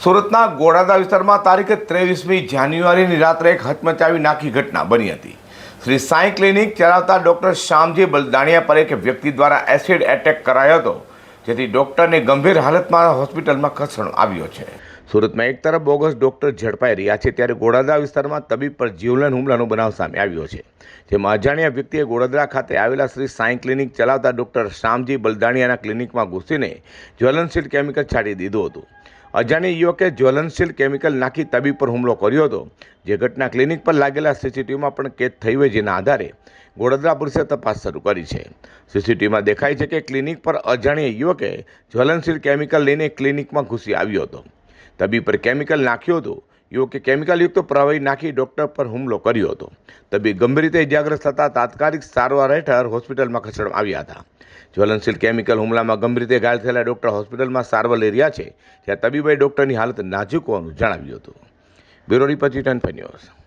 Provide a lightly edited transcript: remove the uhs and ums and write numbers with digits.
સુરતના ગોળાદા વિસ્તારમાં તારીખ 23મી જાન્યુઆરીની રાત્રે એક હચમચાવી નાખી ઘટના બની હતી। શ્રી સાંઈ ક્લિનિક ચલાવતા ડૉક્ટર શ્યામજી બલદાણિયા પર એક વ્યક્તિ દ્વારા એસિડ એટેક કરાયો હતો, જેથી ડૉક્ટરને ગંભીર હાલતમાં હોસ્પિટલમાં ખસેડવામાં આવ્યો છે। સુરતમાં એક તરફ બોગસ ડૉક્ટર ઝડપાઈ રહ્યા છે, ત્યારે ગોળાદા વિસ્તારમાં તબીબ પર જીવલેણ હુમલાનો બનાવ સામે આવ્યો છે, જેમાં અજાણ્યા વ્યક્તિએ ગોળાદા ખાતે આવેલા શ્રી સાંઈ ક્લિનિક ચલાવતા ડૉક્ટર શ્યામજી બલદાણિયાના ક્લિનિકમાં ઘૂસીને જ્વલનશીલ કેમિકલ છાંટી દીધું હતું। અજાણ્યા યુવકે જ્વલનશીલ કેમિકલ નાખી તબીબ પર હુમલો કર્યો હતો, જે ઘટના ક્લિનિક પર લાગેલા સીસીટીવીમાં પણ કેદ થઈ હોય, જેના આધારે ગોળાદા પોલીસે તપાસ શરૂ કરી છે। સીસીટીવીમાં દેખાય છે કે ક્લિનિક પર અજાણ્યા યુવકે જ્વલનશીલ કેમિકલ લઈને ક્લિનિકમાં ઘૂસી આવ્યો હતો, તબીબ પર કેમિકલ નાખ્યું હતું। યુવકે કેમિકલયુક્ત પ્રવાહી નાખી ડૉક્ટર પર હુમલો કર્યો હતો। તબીબ ગંભીર રીતે ઇજાગ્રસ્ત થતાં તાત્કાલિક સારવાર હેઠળ હોસ્પિટલમાં ખસેડવામાં આવ્યા હતા। જ્વલનશીલ કેમિકલ હુમલામાં ગંભીર રીતે ઘાયલ થયેલા ડૉક્ટર હોસ્પિટલમાં સારવાર લઈ રહ્યા છે, જ્યાં તબીબોએ ડૉક્ટરની હાલત નાજુક હોવાનું જણાવ્યું હતું। Bureau report, time news.